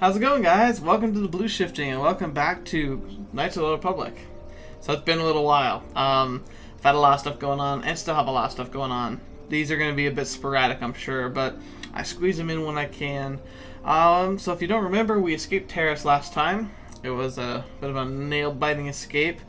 How's it going, guys? Welcome to the TheBlueShifting and welcome back to Knights of the Old Republic. So it's been a little while. I've had a lot of stuff going on and still have a lot of stuff going on. These are going to be a bit sporadic, I'm sure, but I squeeze them in when I can. So if you don't remember, we escaped Terrace last time. It was a bit of a nail-biting escape.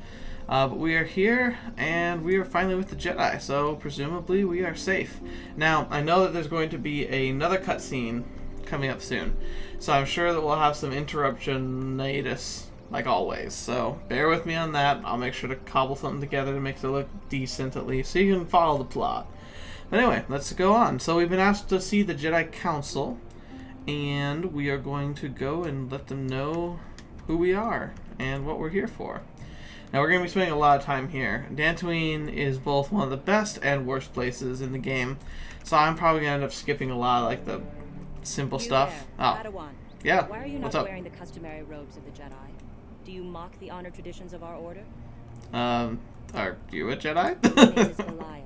But we are here, and we are finally with the Jedi, so presumably we are safe. Now, I know that there's going to be another cutscene coming up soon, so I'm sure that we'll have some interruptionitis, like always. So bear with me on that. I'll make sure to cobble something together to make it look decent at least, so you can follow the plot. But anyway, let's go on. So we've been asked to see the Jedi Council, and we are going to go and let them know who we are and what we're here for. Now, we're going to be spending a lot of time here. Dantooine is both one of the best and worst places in the game, so I'm probably going to end up skipping a lot of like the simple stuff. Padawan. Yeah. Why are you What's not up? wearing the customary robes of the Jedi? Do you mock the honor traditions of our order? Are you a Jedi? My name is Elia.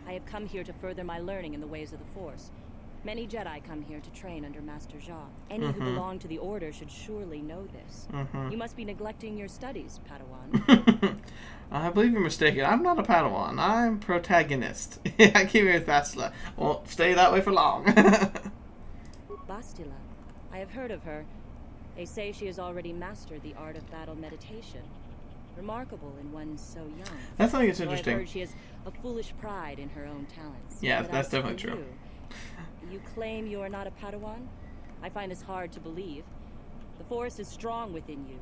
I have come here to further my learning in the ways of the Force. Many Jedi come here to train under Master Jha. Any who belong to the Order should surely know this. You must be neglecting your studies, Padawan. I believe you're mistaken. I'm not a Padawan. I'm protagonist. I came here with Bastila. Won't stay that way for long. Bastila. I have heard of her. They say she has already mastered the art of battle meditation. Remarkable in one so young. That's something that's Though interesting. I've heard she has a foolish pride in her own talents. Yeah, But that's as for definitely true. You claim you are not a Padawan? I find this hard to believe. The Force is strong within you.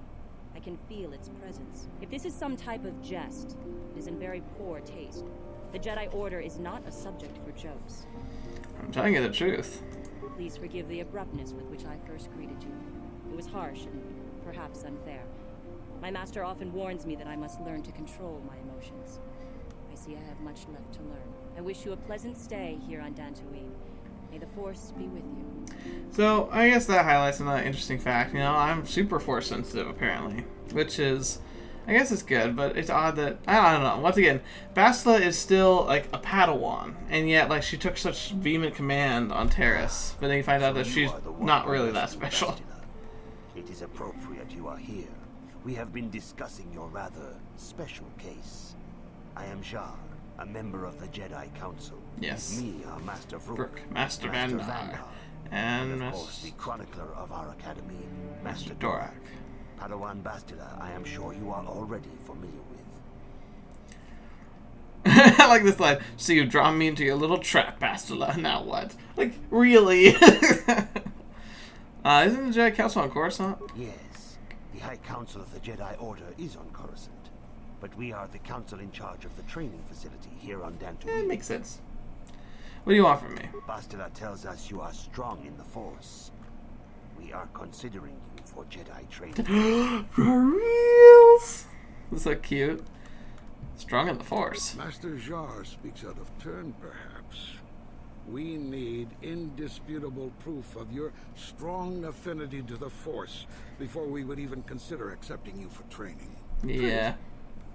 I can feel its presence. If this is some type of jest, it is in very poor taste. The Jedi Order is not a subject for jokes. I'm telling you the truth. Please forgive the abruptness with which I first greeted you. It was harsh and perhaps unfair. My master often warns me that I must learn to control my emotions. I see I have much left to learn. I wish you a pleasant stay here on Dantooine. May the Force be with you. So, I guess that highlights another interesting fact. You know, I'm super Force sensitive, apparently. Which is, I guess it's good, but it's odd that, I don't know. Once again, Bastila is still, like, a Padawan. And yet, like, she took such vehement command on Terrace. But then you find out that she's not really that special. It is appropriate you are here. We have been discussing your rather special case. I am Jha, a member of the Jedi Council. Yes. Me, our Master Brooke, Master Vandar, and of course, the chronicler of our academy, Master Dorak. Padawan Bastila, I am sure you are already familiar with. I like this line. So you've drawn me into your little trap, Bastila. Now what? Like, really? Isn't the Jedi Council on Coruscant? Yes, the High Council of the Jedi Order is on Coruscant. But we are the council in charge of the training facility here on Dantooine. Yeah, it makes sense. What do you want from me? Bastila tells us you are strong in the Force. We are considering you for Jedi training. For reals? That's so cute. Strong in the Force. Master Jha speaks out of turn, perhaps. We need indisputable proof of your strong affinity to the Force before we would even consider accepting you for training. Yeah.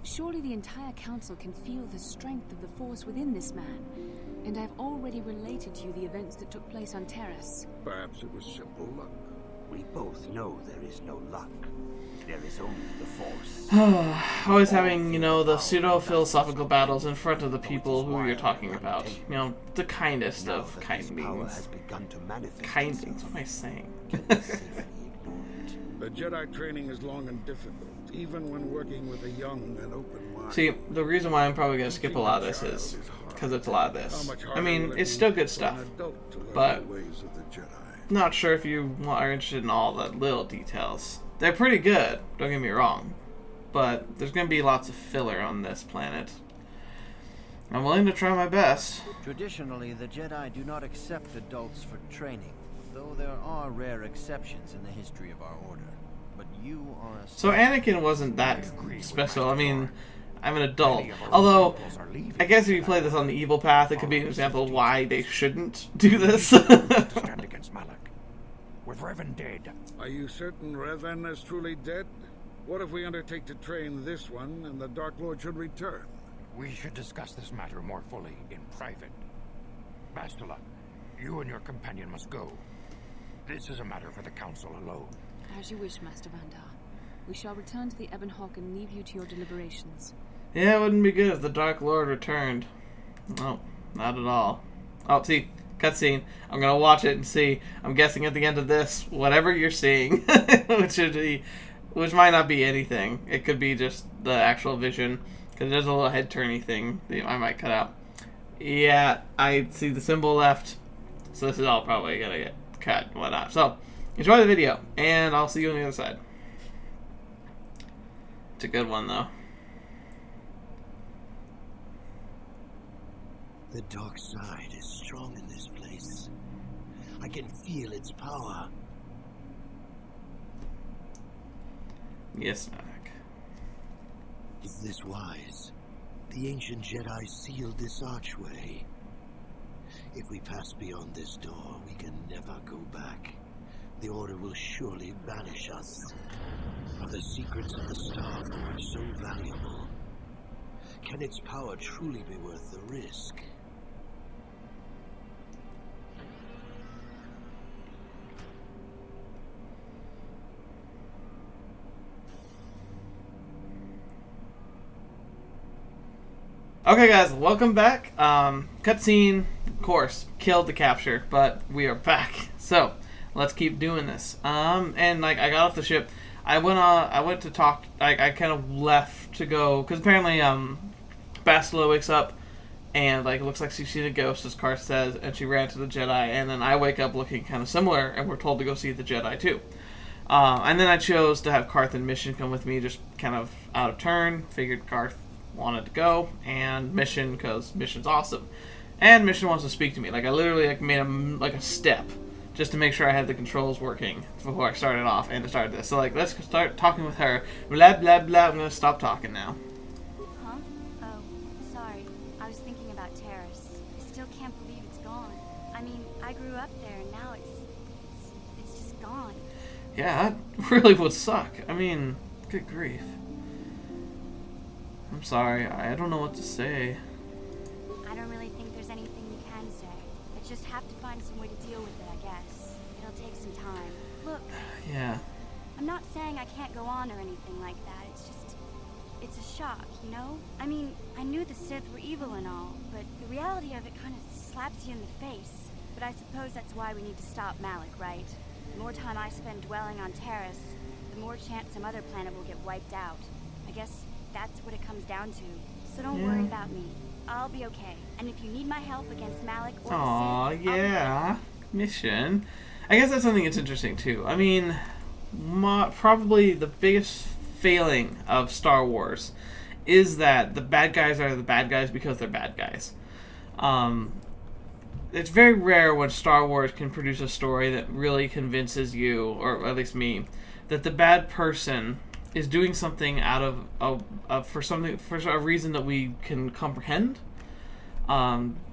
Surely the entire council can feel the strength of the Force within this man. And I've already related to you the events that took place on Terrace. Perhaps it was simple luck. We both know there is no luck. There is only the Force. Always having, you know, the pseudo-philosophical battles in front of the people who you're talking about. You know, the kindest Now of that kind this power beings. has begun to manifest Kind itself, beings, what am I saying? safely ignored. The Jedi training is long and difficult, even when working with a young and open mind. See, the reason why I'm probably going to skip a lot of this is because it's a lot of this. I mean, it's still good stuff, but not sure if you are interested in all the little details. They're pretty good, don't get me wrong, but there's going to be lots of filler on this planet. I'm willing to try my best. Traditionally, the Jedi do not accept adults for training, though there are rare exceptions in the history of our order. But you are a... So Anakin wasn't that special. I mean, I'm an adult. Although, I guess if you play this on the evil path, it could be an example of why they shouldn't do this. Stand against Malak. With Revan dead. Are you certain Revan is truly dead? What if we undertake to train this one and the Dark Lord should return? We should discuss this matter more fully in private. Bastila, you and your companion must go. This is a matter for the Council alone. As you wish, Master Vandar. We shall return to the Ebon Hawk and leave you to your deliberations. Yeah, it wouldn't be good if the Dark Lord returned. No, not at all. Oh, see, cutscene. I'm gonna watch it and see. I'm guessing at the end of this, whatever you're seeing, which might not be anything. It could be just the actual vision, because there's a little head turny thing that I might cut out. Yeah, I see the symbol left, so this is all probably gonna get cut and whatnot. So, enjoy the video, and I'll see you on the other side. It's a good one, though. The dark side is strong in this place. I can feel its power. Yes, Mac. Is this wise? The ancient Jedi sealed this archway. If we pass beyond this door, we can never go back. The Order will surely banish us. Are the secrets of the Star Forge so valuable? Can its power truly be worth the risk? Okay, guys, welcome back. Cutscene, of course, killed the capture, but we are back. So let's keep doing this. And like I got off the ship, I went to talk. I kind of left to go because apparently Bastila wakes up and like it looks like she's seen a ghost, as Karth says, and she ran to the Jedi. And then I wake up looking kind of similar, and we're told to go see the Jedi too. And then I chose to have Karth and Mission come with me, just kind of out of turn. Figured Karth wanted to go, and Mission, because Mission's awesome, and Mission wants to speak to me. Like I literally like made a step just to make sure I had the controls working before I started off and started this. So like let's start talking with her. Blah blah blah. I'm gonna stop talking now. Huh? Oh, sorry. I was thinking about Terrace. I still can't believe it's gone. I mean, I grew up there, and now it's just gone. Yeah, that really would suck. I mean, good grief. I'm sorry, I don't know what to say. I don't really think there's anything you can say. I just have to find some way to deal with it, I guess. It'll take some time. Look. Yeah. I'm not saying I can't go on or anything like that. It's a shock, you know? I mean, I knew the Sith were evil and all, but the reality of it kind of slaps you in the face. But I suppose that's why we need to stop Malik, right? The more time I spend dwelling on Terrace, the more chance some other planet will get wiped out. I guess that's what it comes down to. So don't worry about me. I'll be okay. And if you need my help against Malik or Aw, the Sith, yeah. Mission. I guess that's something that's interesting too. I mean, probably the biggest failing of Star Wars is that the bad guys are the bad guys because they're bad guys. It's very rare when Star Wars can produce a story that really convinces you, or at least me, that the bad person is doing something out of for a reason that we can comprehend.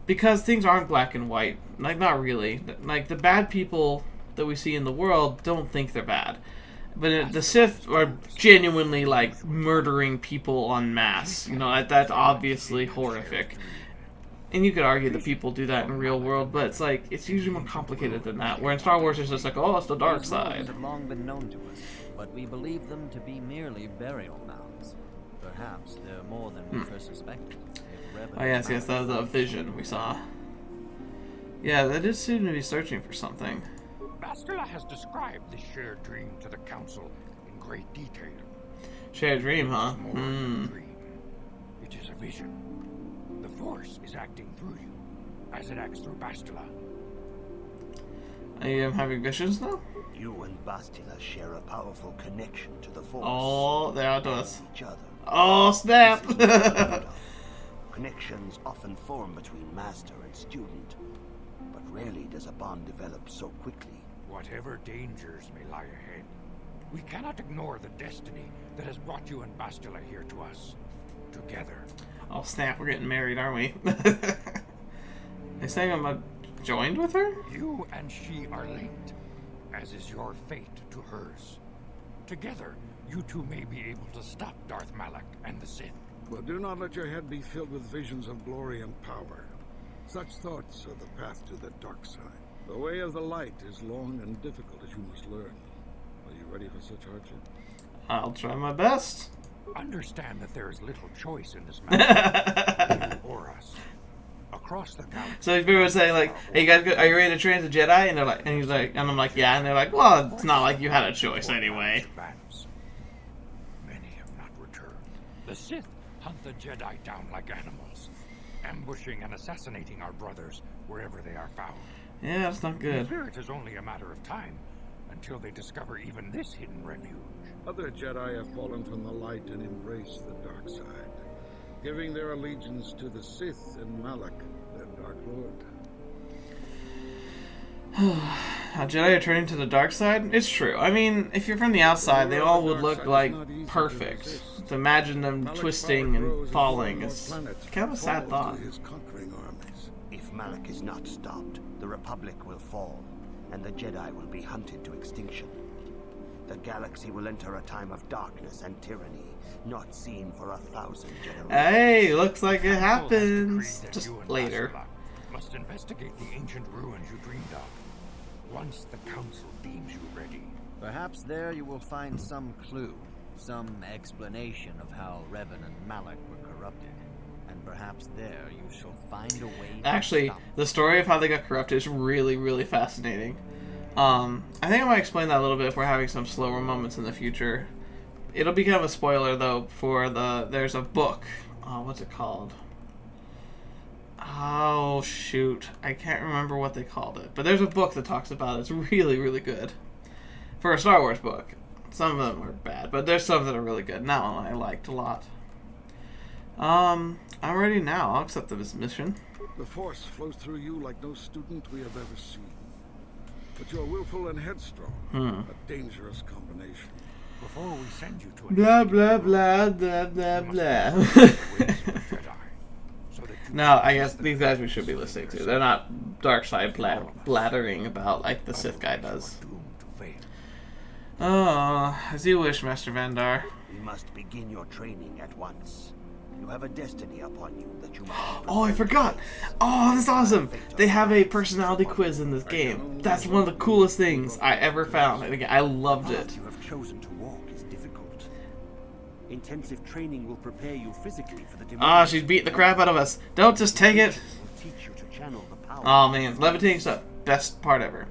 Because things aren't black and white. Like, not really. Like, the bad people that we see in the world don't think they're bad. But the Sith are genuinely, like, murdering people en masse. You know, that's obviously horrific. And you could argue that people do that in the real world, but it's like, it's usually more complicated than that. Where in Star Wars, it's just like, oh, it's the dark side. Have long been known to us, but we believe them to be merely burial mounds. Perhaps they're more than we first suspected. Oh yes, that was a vision we saw. Yeah, they did seem to be searching for something. Bastila has described this shared dream to the Council in great detail. Shared dream, huh? More than a dream. It is a vision. The Force is acting through you, as it acts through Bastila. I am having visions now? You and Bastila share a powerful connection to the Force. Oh, there it does. Each other. Oh, snap! Connections often form between master and student, but rarely does a bond develop so quickly. Whatever dangers may lie ahead, we cannot ignore the destiny that has brought you and Bastila here to us. Together. Oh snap, we're getting married, aren't we? They saying I'm joined with her? You and she are linked, as is your fate to hers. Together, you two may be able to stop Darth Malak and the Sith. But do not let your head be filled with visions of glory and power. Such thoughts are the path to the dark side. The way of the light is long and difficult, as you must learn. Are you ready for such hardship? I'll try my best. Understand that there is little choice in this matter. You or us. Across the galaxy. So if people would say like, "Hey, you guys, are you ready to train as a Jedi?" And they're like, and he's like, and I'm like, "Yeah," and they're like, "Well, it's not like you had a choice anyway." Many have not returned. The Sith hunt the Jedi down like animals, ambushing and assassinating our brothers wherever they are found. Yeah, that's not I good. fear it is only a matter of time until they discover even this hidden refuge. Other Jedi have fallen from the light and embraced the dark side, giving their allegiance to the Sith and Malak, their Dark Lord. How Jedi are turning to the dark side? It's true. I mean, if you're from the outside, they all would look like perfect. To imagine them twisting and falling is kind of a sad thought. If Malak is not stopped, the Republic will fall, and the Jedi will be hunted to extinction. The galaxy will enter a time of darkness and tyranny, not seen for 1,000 generations. Hey, looks like it happens. Just later. Must investigate the ancient ruins you dreamed of. Once the Council deems you ready. Perhaps there you will find some clue, some explanation of how Revan and Malak were corrupted. And perhaps there you shall find a way to Actually, stop the story of how they got corrupted is really, really fascinating. I think I might explain that a little bit if we're having some slower moments in the future. It'll be kind of a spoiler, though, for there's a book. What's it called? Oh, shoot. I can't remember what they called it. But there's a book that talks about it. It's really, really good. For a Star Wars book. Some of them are bad, but there's some that are really good. And that one I liked a lot. I'm ready now. I'll accept this mission. The Force flows through you like no student we have ever seen. But you're willful and headstrong. A dangerous combination. Before we send you to Blah, blah, blah, blah, blah, blah. No, I guess these guys we should be listening to. They're not dark side blathering about like the Sith guy does. Oh, as you wish, Master Vandar. You must begin your training at once. You have a destiny upon you that you must... Oh, I forgot! Oh, that's awesome! They have a personality quiz in this game. That's one of the coolest things I ever found. And again, I loved it. You have chosen to walk is difficult. Intensive training will prepare you physically for the... Ah, she's beating the crap out of us. Don't just take it. Oh man, levitating's the best part ever.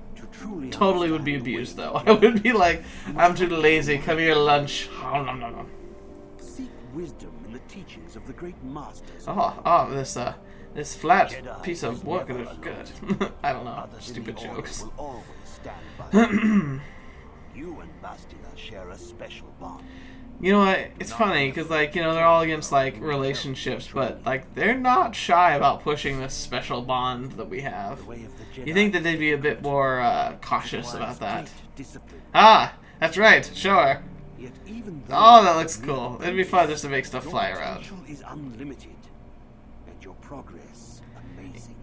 Totally would be abused though. I would be like, I'm too lazy. Come here, lunch. Oh, no. Seek wisdom in the teachings of the great masters. This flat piece of work is good. I don't know. Stupid jokes. Will always stand by you. You and Bastila share a special bond. You know what? It's funny because, like, you know, they're all against like relationships, but like they're not shy about pushing this special bond that we have. You think that they'd be a bit more cautious about that? Ah, that's right. Sure. Oh, that looks cool. It'd be fun just to make stuff fly around. Your potential is unlimited, and your progress amazing.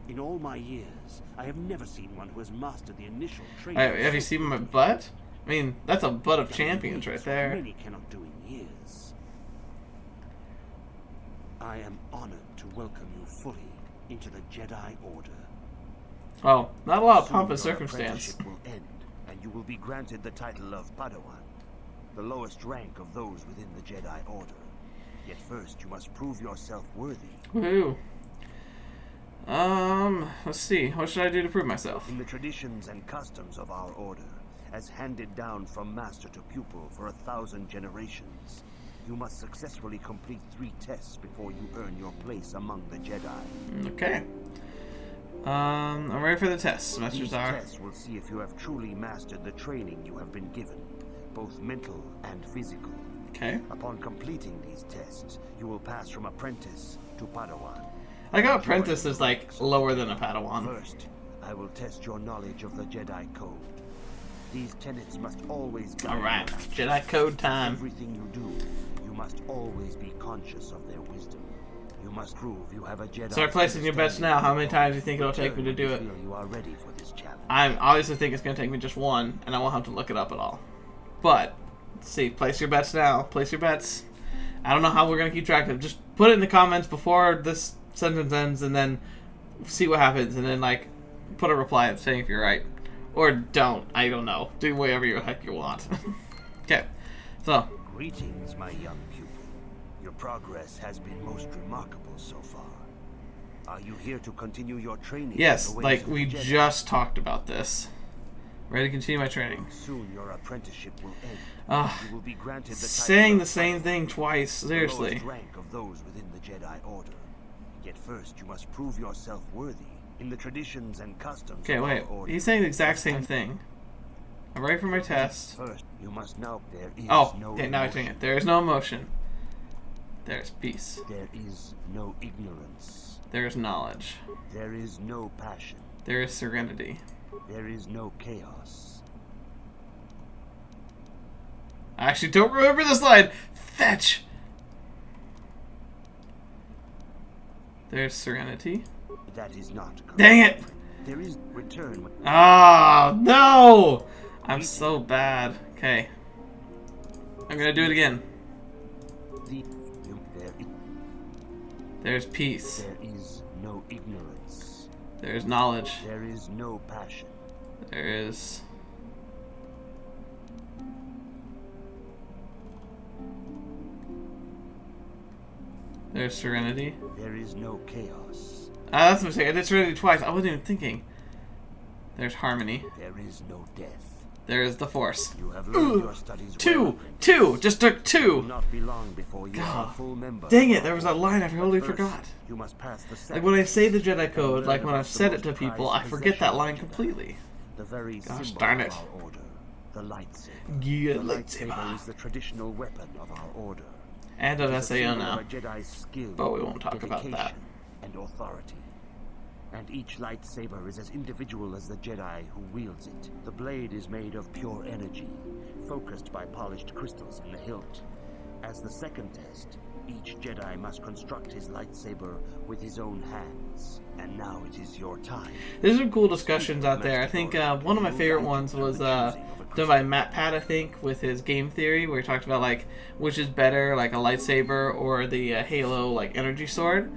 In all my years, I have never seen one who has mastered the initial training. Have you seen my butt? I mean, that's a butt of champions right there. Many cannot do in years. I am honored to welcome you fully into the Jedi Order. Oh, not a lot of pomp and Soon your circumstance. apprenticeship will end, and you will be granted the title of Padawan, the lowest rank of those within the Jedi Order. Yet first, you must prove yourself worthy. Woohoo. Let's see. What should I do to prove myself? In the traditions and customs of our order, as handed down from master to pupil for 1,000 generations, you must successfully complete 3 tests before you earn your place among the Jedi. Okay. I'm ready for the tests, Master These Czar. tests will see if you have truly mastered the training you have been given, both mental and physical. Okay. Upon completing these tests, you will pass from apprentice to Padawan. I got apprentice is like lower than a Padawan. First, I will test your knowledge of the Jedi Code. These tenets must always guide Alright, you. Jedi Code time. Everything you do, you must always be conscious of their wisdom. You must prove you have a Jedi. Start placing your bets now. How many times do you think it'll take me to do it? You are ready for this challenge. I obviously think it's going to take me just one, and I won't have to look it up at all. But, let's see. Place your bets now. Place your bets. I don't know how we're going to keep track of it. Just put it in the comments before this sentence ends, and then see what happens. And then, like, put a reply saying if you're right. Or don't. I don't know. Do whatever the heck you want. Okay. So. Greetings, my young pupil. Your progress has been most remarkable so far. Are you here to continue your training? Yes, in the ways like of we the Jedi? just talked about this. Ready to continue my training. Soon your apprenticeship will end. Ah, You will be granted the saying title the of same Padawan, thing twice. the Seriously. lowest rank of those within the Jedi Order. Yet first, you must prove yourself worthy in the traditions and customs Okay, of wait. our order. He's saying the exact same thing. I'm ready for my test. First, you must know there is Oh, no okay, now I'm doing emotion. it. There is no emotion. There's peace. There is no ignorance. There is knowledge. There is no passion. There is serenity. There is no chaos. I actually don't remember this line. Fetch! There's serenity. That is not correct. Dang it! There is return. Oh, no! I'm so bad. Okay. I'm gonna do it again. There's peace. There is no ignorance. There's knowledge. There is no passion. There is... There's serenity. There is no chaos. That's what I'm saying. I did serenity twice. I wasn't even thinking. There's harmony. There is no death. There is the force. You have learned your studies Two! well. Two! Just took It will two! not be long before you are a God. full member. Dang it, there was that line I totally First, forgot. You must pass the Like when I say the Jedi and Code, learn like when about I've the said it to most people, prized I forget that possession line of Jedi. completely. The very Gosh symbol darn of it. our order, the lightsaber. Yeah, The lightsaber. lightsaber is the traditional weapon of our order. And It of is a SAO symbol now. of a Jedi's skill, But we won't talk about that. dedication, and authority. And each lightsaber is as individual as the Jedi who wields it. The blade is made of pure energy, focused by polished crystals in the hilt. As the second test, each Jedi must construct his lightsaber with his own hands. And now it is your time. There's some cool discussions out there. I think one of my favorite ones was done by Matt Pat, I think, with his game theory, where he talked about like which is better, like a lightsaber or the Halo like energy sword.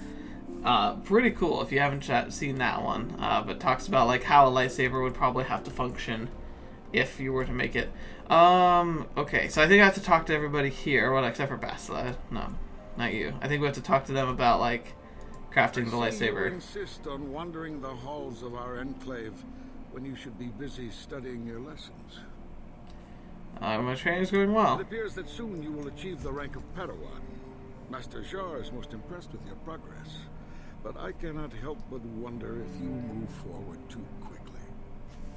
Pretty cool if you haven't seen that one. But talks about like how a lightsaber would probably have to function if you were to make it. Okay, so I think I have to talk to everybody here, well, except for Bastila. No, not you. I think we have to talk to them about like crafting the I see you lightsaber. insist on wandering the halls of our enclave when you should be busy studying your lessons. My training's going It well. appears that soon you will achieve the rank of Padawan. Master Jar is most impressed with your progress, but I cannot help but wonder if you move forward too quickly.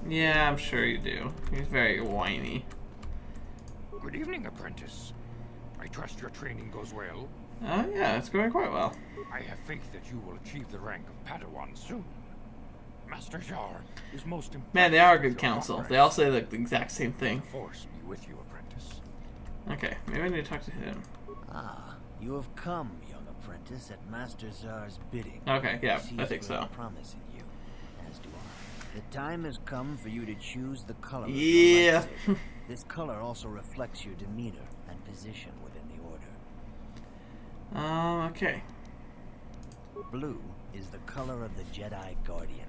Yeah, I'm sure you do. He's very whiny. Good evening, apprentice. I trust your training goes well. Yeah, it's going quite well. I have faith that you will achieve the rank of Padawan soon. Master Jar is most impressed. Man, they are a with good your council. progress. They all say the exact same thing. The Force be with you, apprentice. Okay, maybe I need to talk to him. Ah, you have come, young apprentice, at Master Zar's bidding. Okay, yeah, He I sees think great so. promise in you, as do I. The time has come for you to choose the color of Yeah. your lightsaber. This color also reflects your demeanor and position within the order. Okay. Blue is the color of the Jedi Guardian.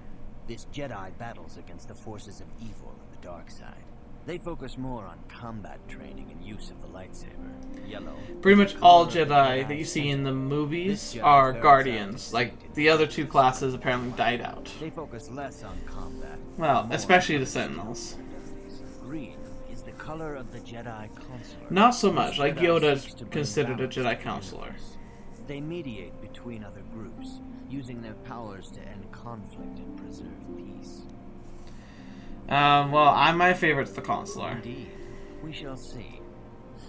This Jedi battles against the forces of evil and the dark side. They focus more on combat training and use of the lightsaber. Yellow. Pretty is much the all color of the Jedi that you see in the Sentinel. movies This Jedi are ferrets out Guardians. distinct Like, the other two classes apparently died out. They focus less on combat. Well, and more especially on the Sentinels. abilities. Green is the color of the Jedi Counselor. Not so much. Like, Jedi Yoda's seeks to bring considered a balance Jedi to the Counselor. universe. They mediate between other groups, using their powers to end conflict and preserve peace. Well, my favorite's the Counselor. Indeed, we shall see.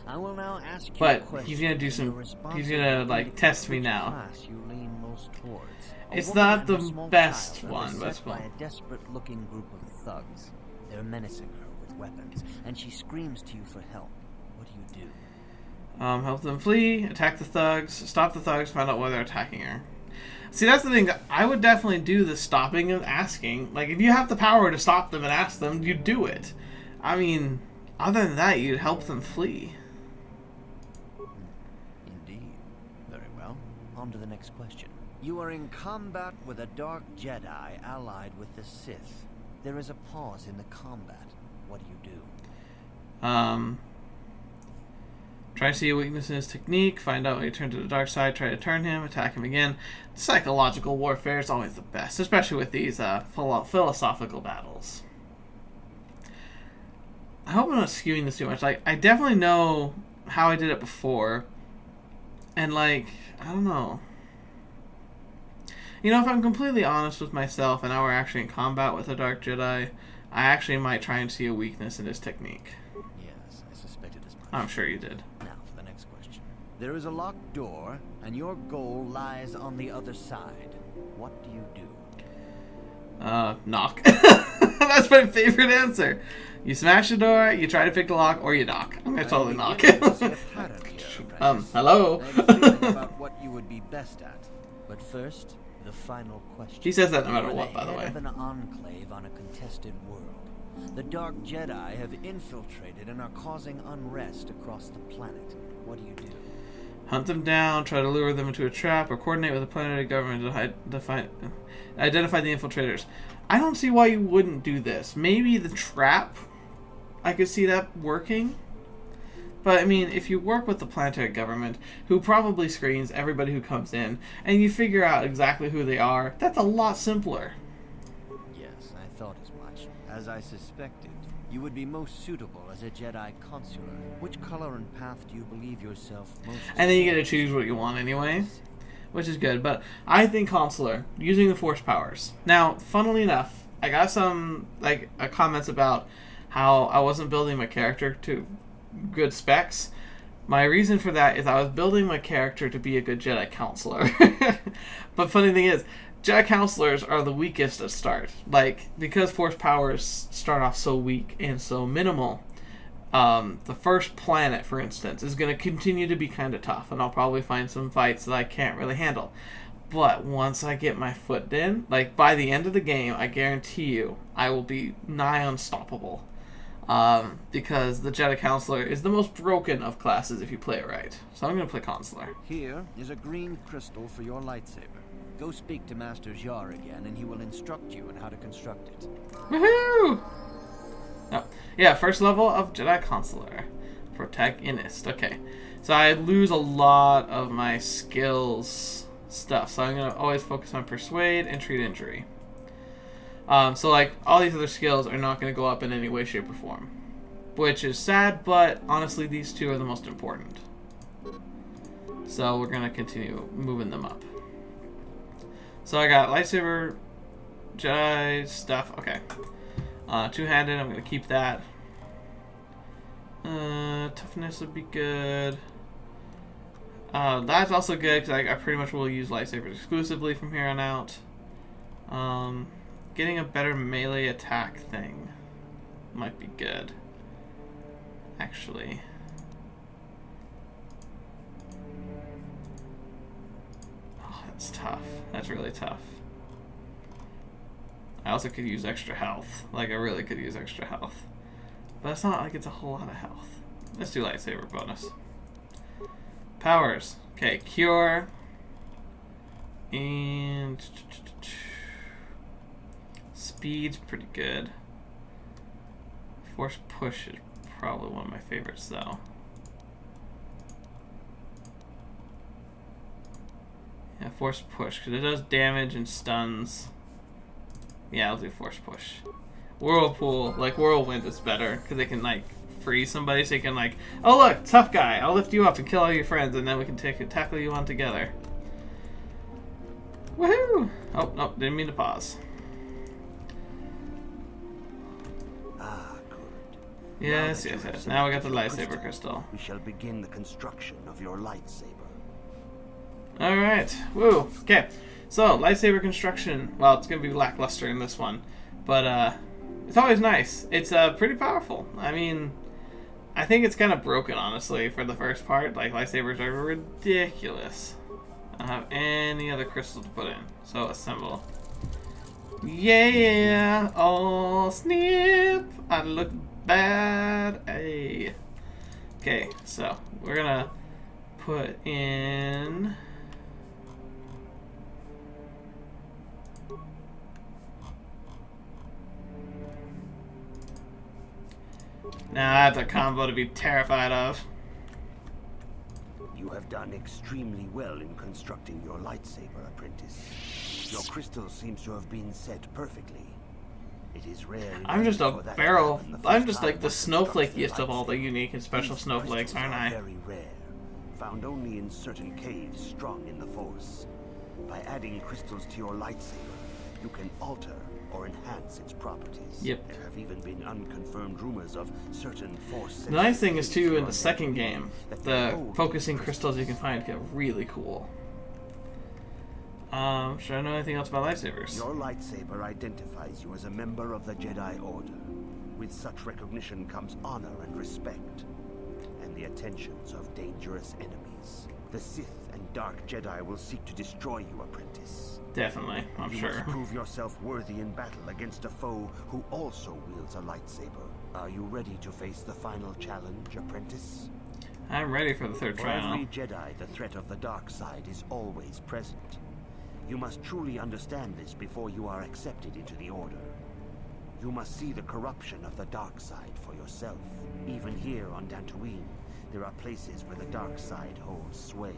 I will now ask you a But question, he's gonna do and some- your response he's will gonna, like, indicate test me which now. class you lean most towards. A It's woman not and the her small best child are one, but it's beset by cool. a desperate-looking group of thugs. They're menacing her with weapons, and she screams to you for help. What do you do? Help them flee, attack the thugs, stop the thugs, find out why they're attacking her. See, that's the thing. I would definitely do the stopping and asking. Like, if you have the power to stop them and ask them, you do it. I mean, other than that, you'd help them flee. Indeed. Very well. On to the next question. You are in combat with a dark Jedi allied with the Sith. There is a pause in the combat. What do you do? Try to see a weakness in his technique, find out when he turns to the dark side, try to turn him, attack him again. Psychological warfare is always the best, especially with these philosophical battles. I hope I'm not skewing this too much. Like, I definitely know how I did it before, and like, I don't know. You know, if I'm completely honest with myself and now we're actually in combat with a Dark Jedi, I actually might try and see a weakness in his technique. Yes, I suspected as much. I'm sure you did. Now for the next question. There is a locked door, and your goal lies on the other side. What do you do? Knock. That's my favorite answer. You smash the door, you try to pick the lock, or you knock. I'm gonna totally knock. Hello? I have a feeling about what you would be best at. But first, the final question. He says that no matter You're what, by the way. head of an enclave on a contested world. The Dark Jedi have infiltrated and are causing unrest across the planet. What do you do? Hunt them down, try to lure them into a trap, or coordinate with the planetary government to identify the infiltrators. I don't see why you wouldn't do this. Maybe the trap, I could see that working. But, I mean, if you work with the planetary government, who probably screens everybody who comes in, and you figure out exactly who they are, that's a lot simpler. Yes, I thought as much. As I suspected, you would be most suitable as a Jedi Consular. Which color and path do you believe yourself most... And then you get to choose what you want anyway, which is good. But I think Consular, using the Force powers. Now, funnily enough, I got some comments about how I wasn't building my character to good specs. My reason for that is I was building my character to be a good Jedi Counselor. But funny thing is, Jedi Counselors are the weakest at start. Like, because Force powers start off so weak and so minimal, the first planet, for instance, is going to continue to be kind of tough, and I'll probably find some fights that I can't really handle. But once I get my foot in, like, by the end of the game, I guarantee you, I will be nigh unstoppable. Because the Jedi Counselor is the most broken of classes if you play it right. So I'm going to play Consular. Here is a green crystal for your lightsaber. Go speak to Master Jar again, and he will instruct you on how to construct it. Woohoo! Oh, yeah, first level of Jedi Consular. Protagonist. Okay. So I lose a lot of my skills stuff. So I'm going to always focus on Persuade and Treat Injury. So, like, all these other skills are not going to go up in any way, shape, or form. Which is sad, but honestly, these two are the most important. So we're going to continue moving them up. So I got lightsaber, Jedi stuff. Okay. Two-handed, I'm going to keep that. Toughness would be good. That's also good, because I pretty much will use lightsabers exclusively from here on out. Getting a better melee attack thing might be good, actually. Oh, that's tough. That's really tough. I also could use extra health. Like, I really could use extra health. But it's not like it's a whole lot of health. Let's do lightsaber bonus. Powers. Okay, Cure. And... Speed's pretty good. Force Push is probably one of my favorites, though. Yeah, Force Push, because it does damage and stuns. Yeah, I'll do Force Push. Whirlpool, like Whirlwind is better, because they can, like, freeze somebody, so you can, like, oh look, tough guy, I'll lift you up and kill all your friends, and then we can tackle you on together. Woohoo! Oh, no, didn't mean to pause. Yes, yes, yes. Now we got the lightsaber crystal. We shall begin the construction of your lightsaber. Alright. Woo. Okay. So, lightsaber construction. Well, it's going to be lackluster in this one. But, it's always nice. It's, pretty powerful. I mean, I think it's kind of broken, honestly, for the first part. Like, lightsabers are ridiculous. I don't have any other crystal to put in. So, assemble. Yeah! Oh, snap! I look bad. Hey. Okay, so we're gonna put in Now that's a combo to be terrified of. You have done extremely well in constructing your lightsaber, apprentice. Your crystal seems to have been set perfectly. It is rare. I'm just a for that to barrel. happen the I'm first just time like the one constructs a snowflakiest of all the lightsaber. unique and special These snowflakes, crystals aren't are I? very rare, found only in certain caves strong in the Force. By adding crystals to your lightsaber, you can alter or enhance its properties. Yep. There have even been unconfirmed rumors of certain Force. The nice thing is too, in the second game, the focusing crystals you can find get really cool. Should I know anything else about lightsabers? Your lightsaber identifies you as a member of the Jedi Order. With such recognition comes honor and respect, and the attentions of dangerous enemies. The Sith and Dark Jedi will seek to destroy you, apprentice. Definitely, I'm You sure. must prove yourself worthy in battle against a foe who also wields a lightsaber. Are you ready to face the final challenge, apprentice? I'm ready for the third For trial. every Jedi, the threat of the dark side is always present. You must truly understand this before you are accepted into the Order. You must see the corruption of the dark side for yourself. Even here on Dantooine, there are places where the dark side holds sway,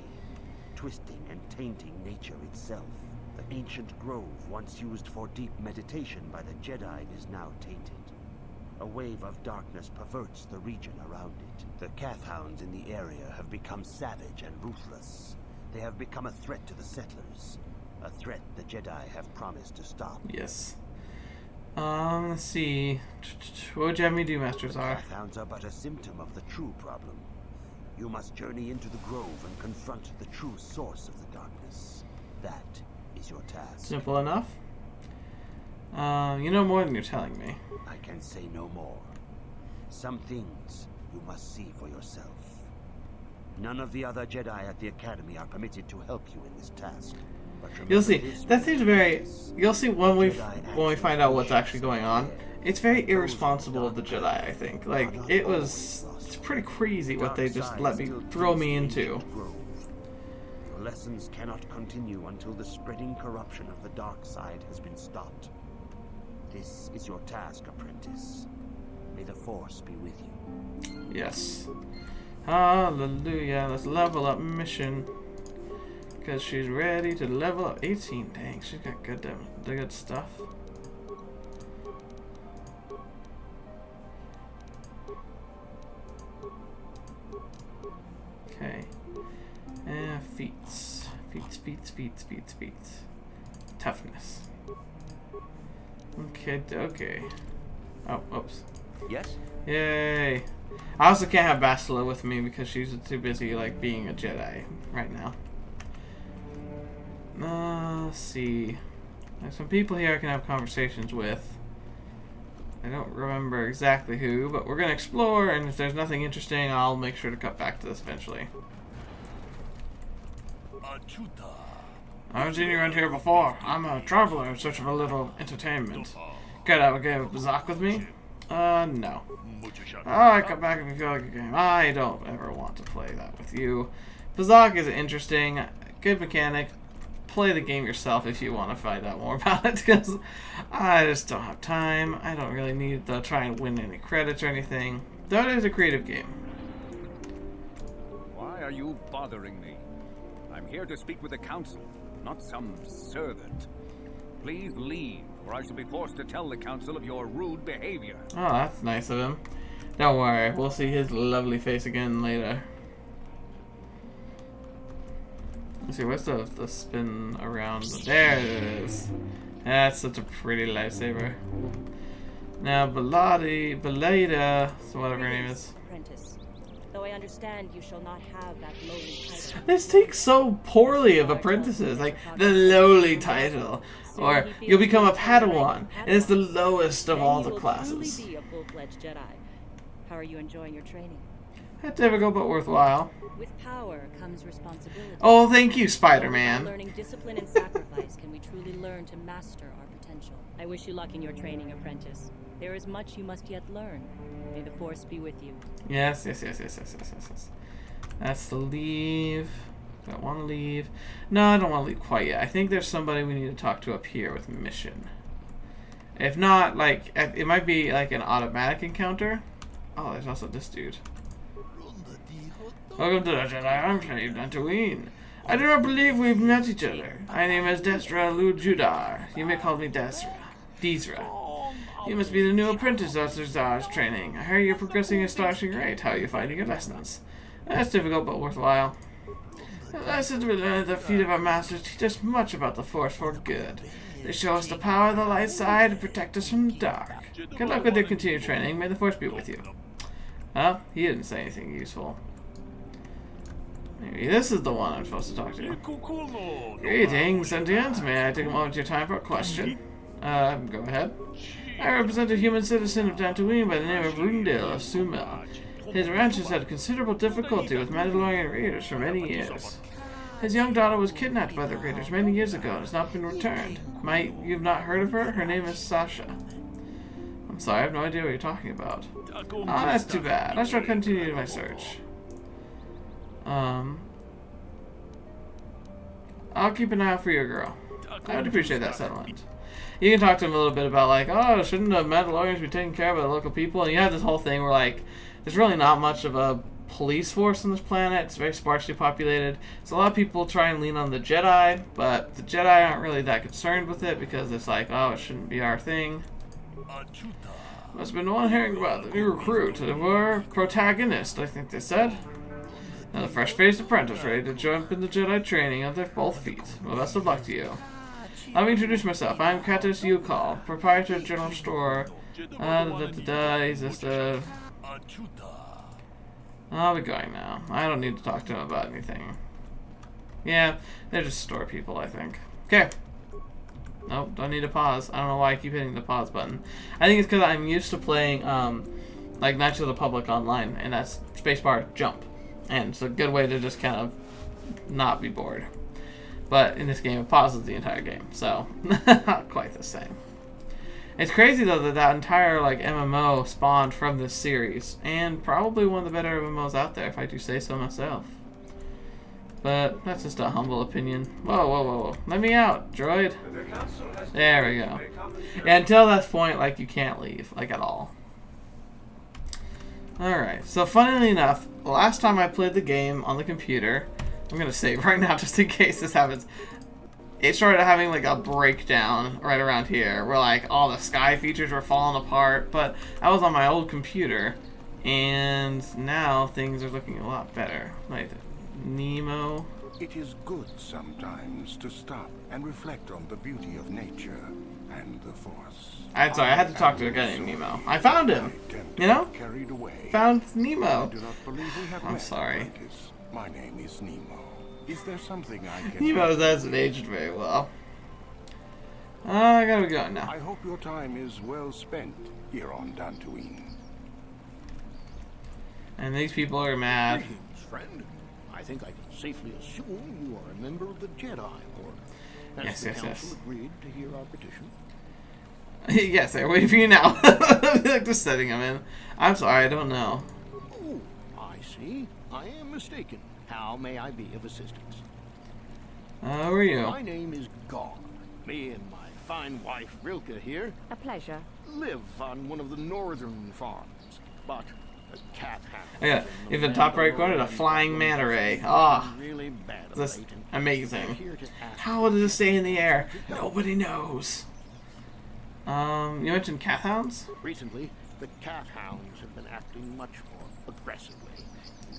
twisting and tainting nature itself. The ancient grove, once used for deep meditation by the Jedi, is now tainted. A wave of darkness perverts the region around it. The Cathhounds in the area have become savage and ruthless. They have become a threat to the settlers. A threat the Jedi have promised to stop. Yes. Let's see. What would you have me do, Master The Czar? Cathhounds are but a symptom of the true problem. You must journey into the grove and confront the true source of the darkness. That is your task. Simple enough. You know more than you're telling me. I can say no more. Some things you must see for yourself. None of the other Jedi at the Academy are permitted to help you in this task. But You'll remember see. this, That seems very. You'll see when we Jedi find out what's actually going on. It's very irresponsible of the Jedi. I think. Like it's pretty crazy what they just let me throw me into. Your lessons cannot continue until the spreading corruption of the dark side has been stopped. This is your task, apprentice. May the Force be with you. Yes. Hallelujah. Let's level up mission. Because she's ready to level up. 18. Dang, she's got good stuff. Okay. And feats. Feats. Toughness. Okay. Oh, oops. Yes? Yay. I also can't have Bastila with me because she's too busy, like, being a Jedi right now. Let's see. There's some people here I can have conversations with. I don't remember exactly who, but we're going to explore, and if there's nothing interesting, I'll make sure to cut back to this eventually. I haven't seen you around here before. I'm a traveler in search of a little entertainment. Could have a game of Bazak with me? No. I come back if you feel like a game. I don't ever want to play that with you. Bazak is interesting, good mechanic. Play the game yourself if you want to find out more about it, because I just don't have time. I don't really need to try and win any credits or anything. Though it is a creative game. Why are you bothering me? I'm here to speak with the Council, not some servant. Please leave, or I shall be forced to tell the Council of your rude behavior. Oh, that's nice of him. Don't worry, we'll see his lovely face again later. Let's see, what's the spin around? There it is. That's such a pretty lightsaber. Now, Belada, so whatever her name is. Apprentice. Though I understand you shall not have that lowly title. This takes so poorly of apprentices, like the lowly title. Or you'll become a Padawan, and it's the lowest of all the classes. Truly be a full-fledged Jedi. How are you enjoying your training? Difficult but worthwhile. With power comes responsibility. Oh, thank you, By Spider-Man. learning discipline and sacrifice can we truly learn to master our potential. I wish you luck in your training, apprentice. There is much you must yet learn. May the Force be with you. Yes. That's the leave. Do I want to leave? No, I don't want to leave quite yet. I think there's somebody we need to talk to up here with mission. If not, like, it might be like an automatic encounter. Oh, there's also this dude. Welcome to the Jedi Enclave, Dantooine. I do not believe we've met each other. My name is Desra Lujudar. You may call me Desra. You must be the new apprentice after Zar's training. I hear you're progressing at astonishing rate. How are you finding your lessons? That's difficult but worthwhile. The lessons we learn at the feet of our masters teach us much about the Force for good. They show us the power of the light side and protect us from the dark. Good luck with your continued training. May the Force be with you. Well, he didn't say anything useful. Maybe this is the one I'm supposed to talk to. Greetings, sentient. May I take a moment of your time for a question? Go ahead. I represent a human citizen of Dantooine by the name of Rundil Sumil. His ranch has had considerable difficulty with Mandalorian raiders for many years. His young daughter was kidnapped by the raiders many years ago and has not been returned. You've not heard of her? Her name is Sasha. I'm sorry, I have no idea what you're talking about. Oh, that's too bad. I shall continue my search. I'll keep an eye out for your girl. I would appreciate that settlement. You can talk to him a little bit about, like, oh, shouldn't the Mandalorians be taken care of by the local people? And you have this whole thing where, like, there's really not much of a police force on this planet. It's very sparsely populated. So a lot of people try and lean on the Jedi, but the Jedi aren't really that concerned with it because it's like, oh, it shouldn't be our thing. Must have been the one hearing about the new recruit. Or protagonist, I think they said. Now the fresh-faced apprentice ready to jump in the Jedi training on their both feet. Well, best of luck to you. Let me introduce myself. I'm Cathar Yukal, proprietor of General Store. He's just I'll be going now. I don't need to talk to him about anything. Yeah, they're just store people, I think. Okay. Nope, don't need to pause. I don't know why I keep hitting the pause button. I think it's because I'm used to playing, like Knights of the Republic online, and that's spacebar jump. And it's a good way to just kind of not be bored. But in this game, it pauses the entire game, so not quite the same. It's crazy though that that entire like MMO spawned from this series, and probably one of the better MMOs out there, if I do say so myself. But that's just a humble opinion. Whoa, whoa, whoa, whoa! Let me out, droid. There we go. Yeah, until that point, like you can't leave, like at all. All right. So, funnily enough, the last time I played the game on the computer, I'm gonna save right now just in case this happens. It started having like a breakdown right around here where like all the sky features were falling apart, but I was on my old computer and now things are looking a lot better. Like Nemo. It is good sometimes to stop and reflect on the beauty of nature and the Force. I had to talk to a guy named Nemo. I found him. You know? Carried away. Found Nemo. I do not believe we have I'm met, sorry. apprentice. My name is Nemo. Is there something I can... Nemo hasn't aged very well. I gotta be going now. I hope your time is well spent here on Dantooine. And these people are mad. Greetings, friend. I think I can safely assume you are a member of the Jedi Order. Has Yes, the yes, Council yes. agreed to hear our petition? Yes, they're waiting for you now. Like just setting them in. I'm sorry, I don't know. Oh, I see. I am mistaken. How may I be of assistance? Who are you? My name is God. Me and my fine wife, Rilke, here, A pleasure. live on one of the northern farms. But the Cathar. Oh, yeah, in the top right corner, the flying manta ray. Ah, really bad of that's late, and amazing. we're here to ask How does it stay in the air? Nobody knows. You mentioned Cathhounds? Recently, the Cath Hounds have been acting much more aggressively.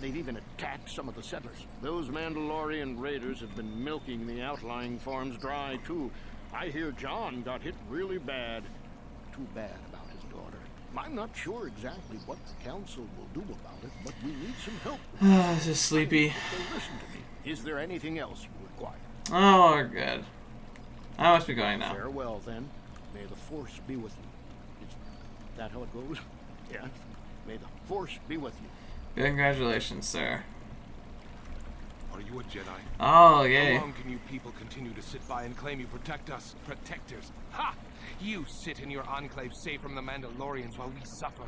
They've even attacked some of the settlers. Those Mandalorian raiders have been milking the outlying farms dry, too. I hear John got hit really bad. Too bad about his daughter. I'm not sure exactly what the council will do about it, but we need some help. Ah, just sleepy. So listen to me. Is there anything else you require? Oh, we're good. I must be going now. Farewell, then. May the Force be with you. Is that how it goes? Yes. May the Force be with you. Congratulations, sir. Are you a Jedi? Oh, yay. How long can you people continue to sit by and claim you protect us? Protectors. Ha! You sit in your enclave safe from the Mandalorians while we suffer.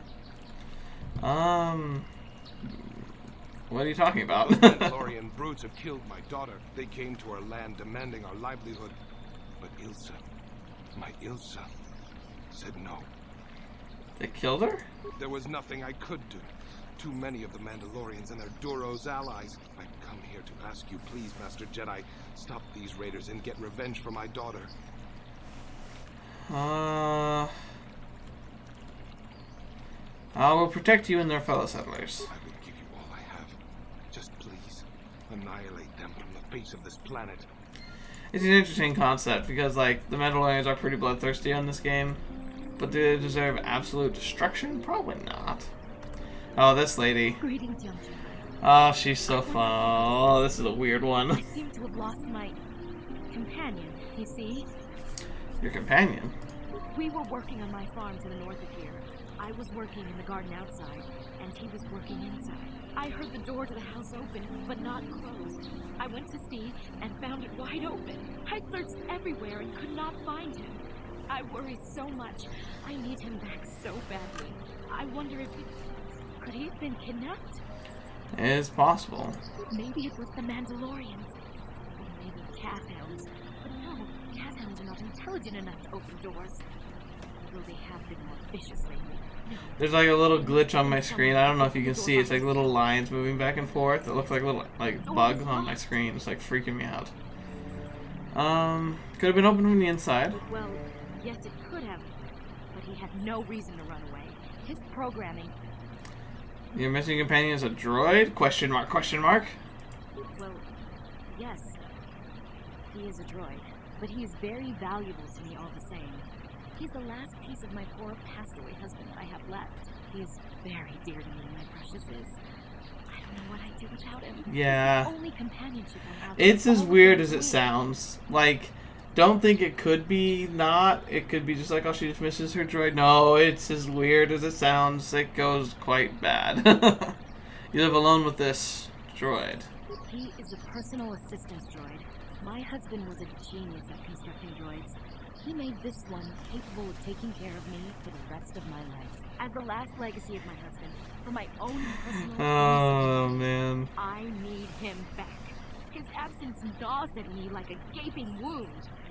What are you talking about? Mandalorian brutes have killed my daughter. They came to our land demanding our livelihood. But Ilsa, my Ilsa, said no. They killed her? There was nothing I could do. Too many of the Mandalorians and their Duros allies. I've come here to ask you, please, Master Jedi, stop these raiders and get revenge for my daughter. I will protect you and their fellow settlers. I will give you all I have. Just please, annihilate them from the face of this planet. It's an interesting concept because, like, the Mandalorians are pretty bloodthirsty on this game. But do they deserve absolute destruction? Probably not. Oh, this lady. Greetings, young Jedi. Oh, she's so fun. Oh, this is a weird one. I seem to have lost my companion, you see? Your companion? We were working on my farm to the north of here. I was working in the garden outside, and he was working inside. I heard the door to the house open, but not closed. I went to see and found it wide open. I searched everywhere and could not find him. I worry so much. I need him back so badly. I wonder if could he have been kidnapped? It's possible. Maybe it was the Mandalorians. Or maybe Cathounds. But no, Cathounds are not intelligent enough to open doors. Although they have been more vicious lately. No. There's like a little glitch on my screen. I don't know if you can see. It's like little lines moving back and forth. It looks like little bugs on my screen. It's like freaking me out. Could have been opened from the inside. Well, yes, it could have. But he had no reason to run away. His programming. Your missing companion is a droid? Question mark, question mark? Well, yes. He is a droid. But he is very valuable to me all the same. He's the last piece of my poor passed-away husband I have left. He is very dear to me, my precious is. I don't know what I'd do without him. Yeah. He's the only companionship I have. It's as weird as it sounds. Like, don't think it could be not. It could be just like, oh, she just misses her droid. No, it's as weird as it sounds. It goes quite bad. You live alone with this droid. He is a personal assistance droid. My husband was a genius at constructing droids. He made this one capable of taking care of me for the rest of my life. As the last legacy of my husband, for my own personal Oh, man. I need him back. His absence gnaws at me like a gaping wound.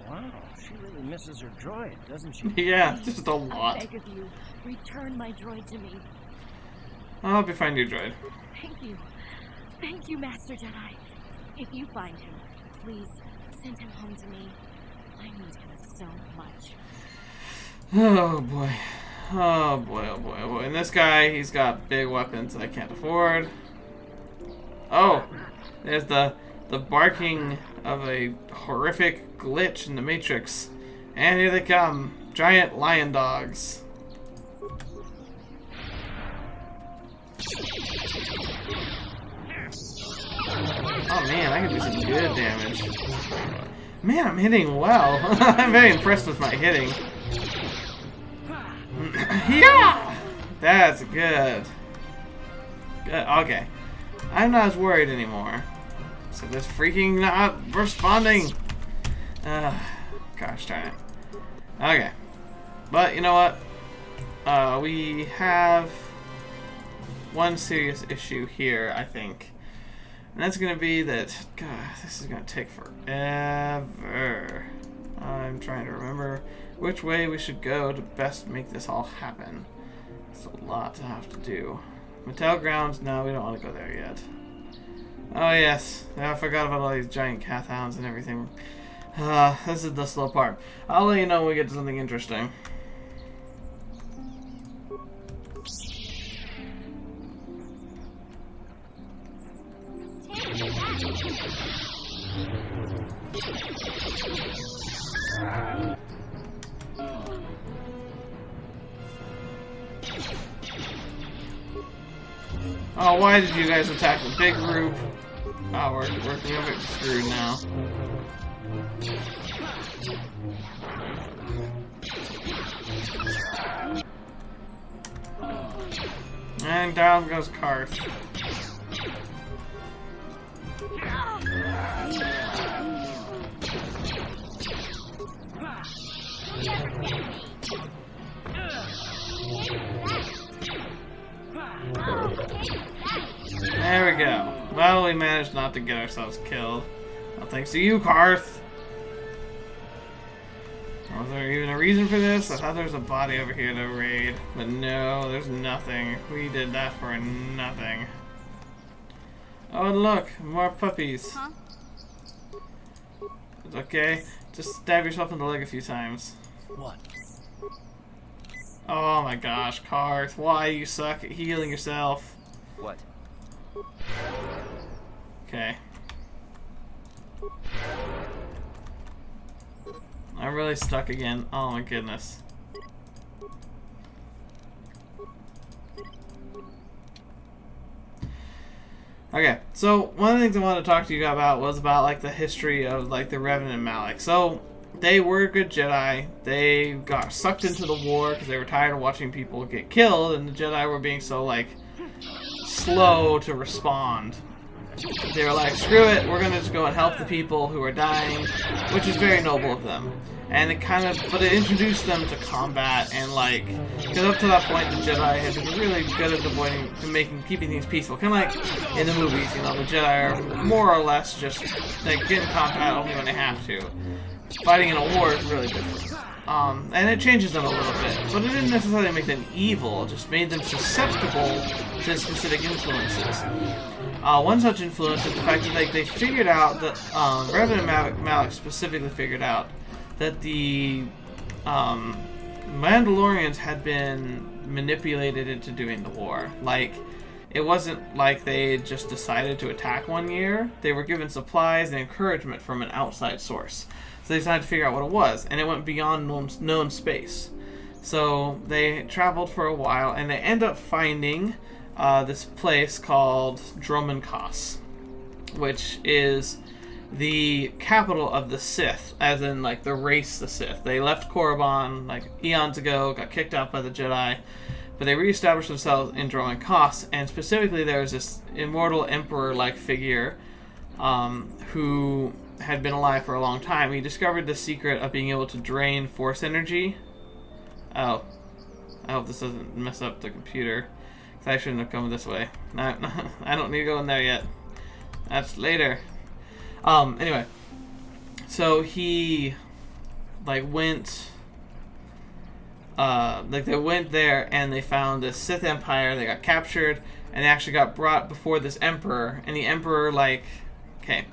Wow, she really misses her droid, doesn't she? Yeah, Please, just a lot. I beg of you, return my droid to me. I'll help you find your droid. Thank you. Thank you, Master Jedi. If you find him, please send him home to me. I need him so much. Oh boy. Oh boy, oh boy, oh boy. And this guy, he's got big weapons I can't afford. Oh! There's the barking of a horrific glitch in the Matrix. And here they come. Giant lion dogs. Oh man, I can do some good damage. Man, I'm hitting well. I'm very impressed with my hitting. Yeah! That's good. Good. Okay. I'm not as worried anymore. So this freaking not responding. Gosh darn it. Okay. But you know what? We have one serious issue here, I think. And that's going to be that, God, this is going to take forever. I'm trying to remember which way we should go to best make this all happen. It's a lot to have to do. Mattel Grounds, no, we don't want to go there yet. Oh yes, I forgot about all these giant Cathounds and everything. This is the slow part. I'll let you know when we get to something interesting. Oh, why did you guys attack the big group? Oh, we're a bit screwed now. And down goes Karth. There we go. Well, we managed not to get ourselves killed. Well, thanks to you, Karth. Was there even a reason for this? I thought there was a body over here to raid. But no, there's nothing. We did that for nothing. Oh, look! More puppies. Huh? It's okay. Just stab yourself in the leg a few times. What? Oh my gosh, Karth. Why you suck at healing yourself? What? Okay. I'm really stuck again. Oh my goodness. Okay, so one of the things I wanted to talk to you about was about like the history of like the Revan and Malak. So they were good Jedi. They got sucked into the war because they were tired of watching people get killed, and the Jedi were being so like slow to respond. They were like, screw it, we're gonna just go and help the people who are dying, which is very noble of them. And it kind of, but it introduced them to combat and like, because up to that point the Jedi had been really good at avoiding, keeping things peaceful. Kind of like in the movies, you know, the Jedi are more or less just like get in combat only when they have to. Fighting in a war is really different. And it changes them a little bit, but it didn't necessarily make them evil, it just made them susceptible to specific influences. One such influence is the fact that like, they figured out that, Revan and Malak specifically figured out that the Mandalorians had been manipulated into doing the war. Like, it wasn't like they just decided to attack one year. They were given supplies and encouragement from an outside source. So they decided to figure out what it was, and it went beyond known space. So they traveled for a while, and they end up finding this place called Dromund Kaas, which is the capital of the Sith, as in like the race the Sith. They left Korriban like eons ago, got kicked out by the Jedi, but they reestablished themselves in Dromund Kaas, and specifically there's this immortal emperor-like figure who had been alive for a long time. He discovered the secret of being able to drain force energy. Oh, I hope this doesn't mess up the computer, because I shouldn't have come this way. No, I don't need to go in there yet. That's later. Anyway, so he like went they went there and they found the Sith Empire. They got captured and they actually got brought before this emperor, and the emperor, like, okay,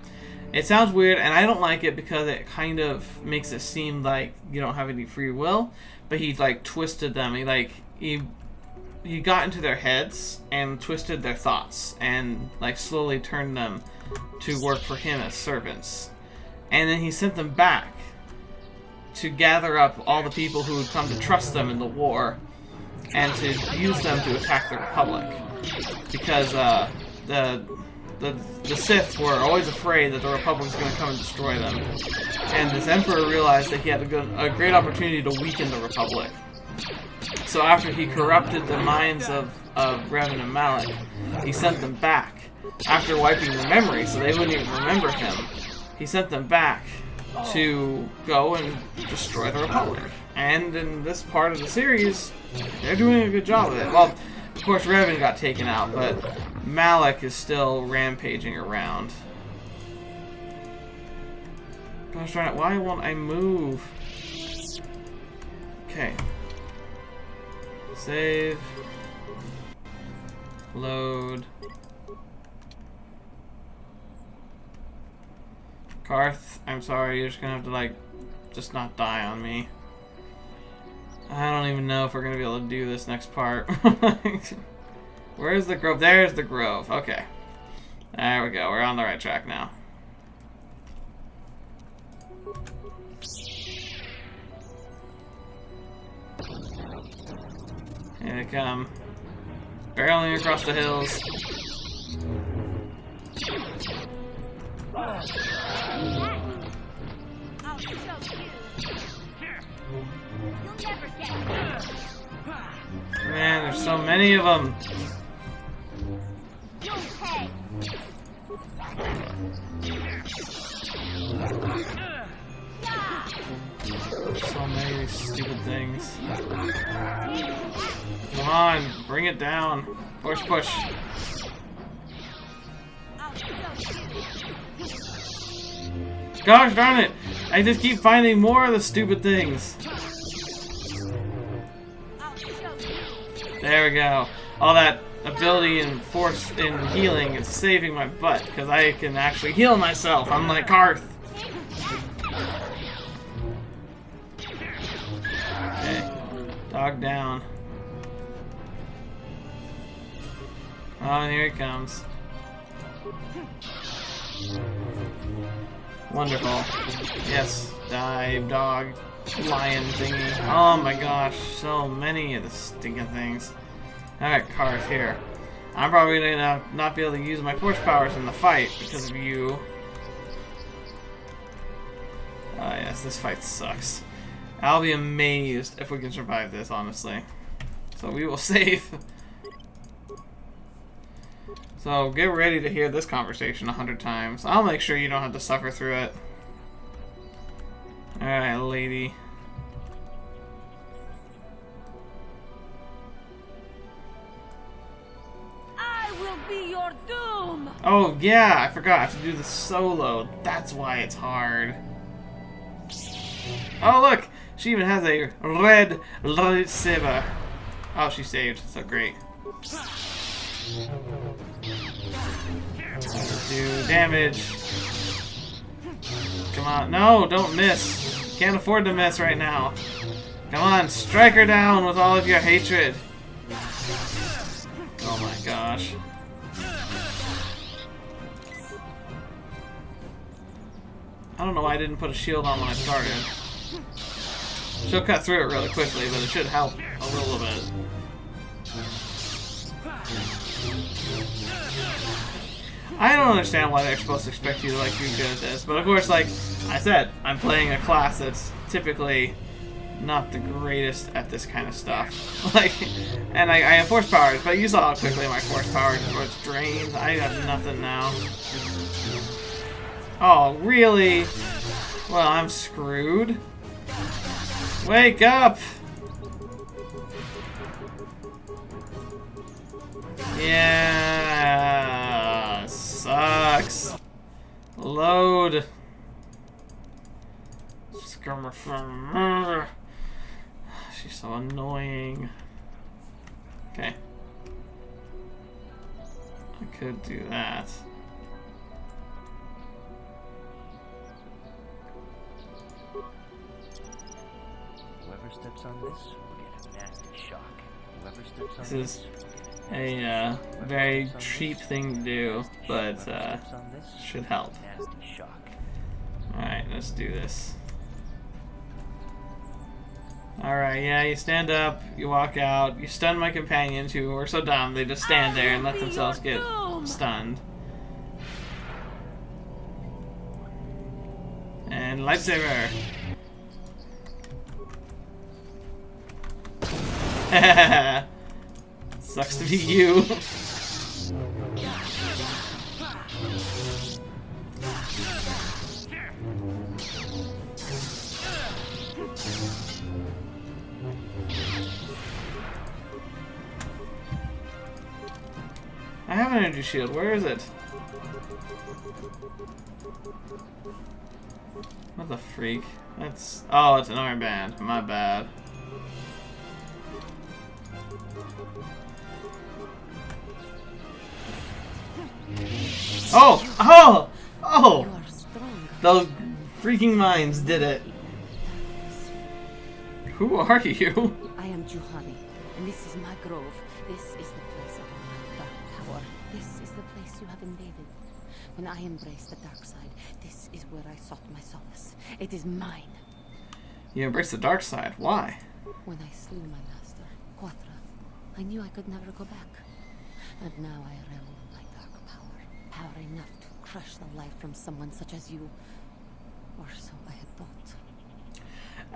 it sounds weird and I don't like it because it kind of makes it seem like you don't have any free will, but he like twisted them. He got into their heads and twisted their thoughts and like slowly turned them to work for him as servants. And then he sent them back to gather up all the people who would come to trust them in the war and to use them to attack the Republic. Because the Sith were always afraid that the Republic was going to come and destroy them. And this Emperor realized that he had a great opportunity to weaken the Republic. So after he corrupted the minds of Revan and Malak, he sent them back. After wiping their memory so they wouldn't even remember him, he sent them back to go and destroy the Republic. And in this part of the series, they're doing a good job of it. Well, of course Revan got taken out, but Malak is still rampaging around. Gosh darn it, why won't I move? Okay. Save. Load. Karth, I'm sorry, you're just gonna have to, like, just not die on me. I don't even know if we're gonna be able to do this next part. Where's the grove? There's the grove. Okay. There we go. We're on the right track now. Here they come. Barreling across the hills. I'll show you. You'll never get me. Man, there's so many of them. You'll pay. So many of these stupid things. Come on, bring it down. Push, push. I'll show you. Gosh darn it! I just keep finding more of the stupid things. There we go. All that ability and force in healing is saving my butt because I can actually heal myself, unlike Karth. Okay, dog down. Oh, and here he comes. Wonderful. Yes, dive, dog, lion thingy. Oh my gosh, so many of the stinking things. Alright, Karth here. I'm probably gonna not be able to use my force powers in the fight because of you. Yes, this fight sucks. I'll be amazed if we can survive this, honestly. So we will save. So get ready to hear this conversation 100 times. I'll make sure you don't have to suffer through it. Alright, lady. I will be your doom! Oh yeah, I forgot. I have to do the solo. That's why it's hard. Oh look! She even has a red lightsaber. Oh, she saved. So great. Do damage. Come on. No, don't miss. Can't afford to miss right now. Come on, strike her down with all of your hatred. Oh my gosh. I don't know why I didn't put a shield on when I started. She'll cut through it really quickly, but it should help a little bit. I don't understand why they're supposed to expect you to like be good at this, but of course, like I said, I'm playing a class that's typically not the greatest at this kind of stuff. Like, and I have force powers, but you saw how quickly my force power was drained. I have nothing now. Oh, really? Well, I'm screwed. Wake up! Yeah, sucks. Load. She's so annoying. Okay. I could do that. Whoever steps on this will get a nasty shock. Whoever steps on This is a very cheap thing to do, but should help. Alright, let's do this. Alright, yeah, you stand up, you walk out, you stun my companions who are so dumb they just stand there and let themselves get stunned. And lightsaber! Sucks to be you. I have an energy shield. Where is it? What the freak? That's... Oh, it's an armband. My bad. Oh! Oh! Oh! Those freaking mines did it. Who are you? I am Juhani, and this is my grove. This is the place of my dark power. This is the place you have invaded. When I embraced the dark side, this is where I sought my solace. It is mine. You embraced the dark side. Why? When I slew my master, Cathar, I knew I could never go back. And now I revel in my dark power. Power enough to crush the life from someone such as you. Or so I had thought.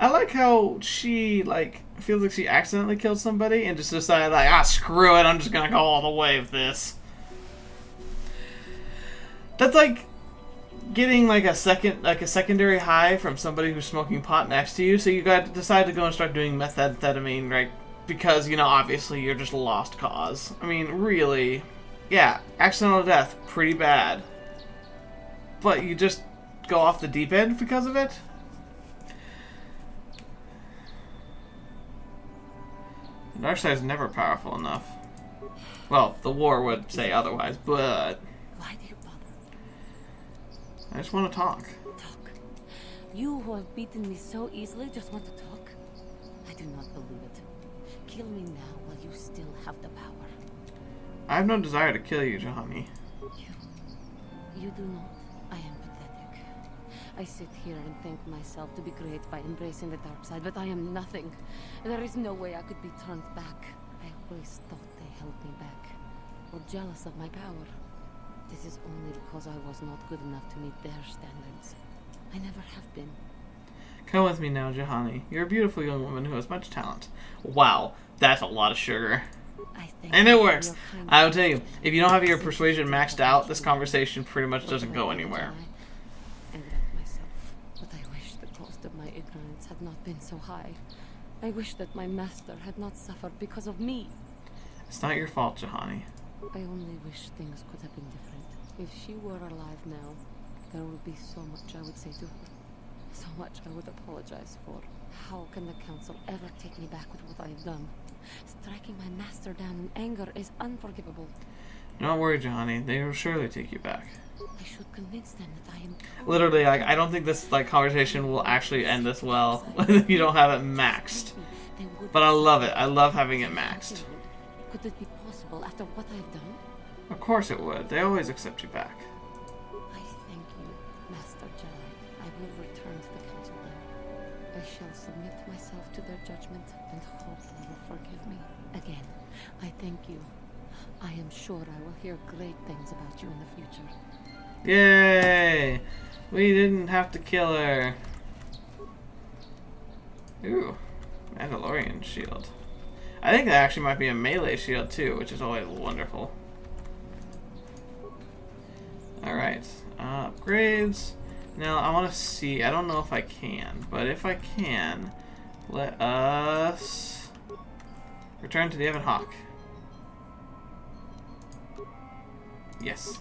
I like how she, like, feels like she accidentally killed somebody and just decided, like, ah, screw it, I'm just gonna go all the way with this. That's like getting, like, a secondary high from somebody who's smoking pot next to you, so you got to decide to go and start doing methamphetamine, right? Because, you know, obviously you're just a lost cause. I mean, really, yeah, accidental death, pretty bad. But you just go off the deep end because of it? The dark side's never powerful enough. Well, the war would say otherwise, but Why do you bother? I just want to talk. Talk. You who have beaten me so easily just want to talk? I do not believe it. Kill me now while you still have the power. I have no desire to kill you, Johanny. You do not. I am pathetic. I sit here and think myself to be great by embracing the dark side, but I am nothing. There is no way I could be turned back. I always thought they held me back, or jealous of my power. This is only because I was not good enough to meet their standards. I never have been. Come with me now, Johanny. You're a beautiful young woman who has much talent. Wow, that's a lot of sugar. And it works. I will tell you, if you don't have your persuasion maxed out, this conversation pretty much doesn't go anywhere. And love myself, but I wish the cost of my ignorance had not been so high. I wish that my master had not suffered because of me. It's not your fault, Johanny. I only wish things could have been different. If she were alive now, there would be so much I would say to her. So much I would apologize for. How can the council ever take me back with what I have done? Striking my master down in anger is unforgivable. Don't worry, Johanny. They will surely take you back. I should convince them that I am... Literally, like, I don't think this conversation will actually end this well if you don't have it maxed. But I love it. I love having it maxed. Could it be possible after what I have done? Of course it would. They always accept you back. I thank you, Master Jedi. I will return to the council then. I shall submit myself to their judgment and hope they will forgive me. Again, I thank you. I am sure I will hear great things about you in the future. Yay! We didn't have to kill her. Ooh, Mandalorian shield. I think that actually might be a melee shield too, which is always wonderful. Alright, upgrades. Now I want to see, I don't know if I can, but if I can, let us return to the Ebon Hawk. Yes.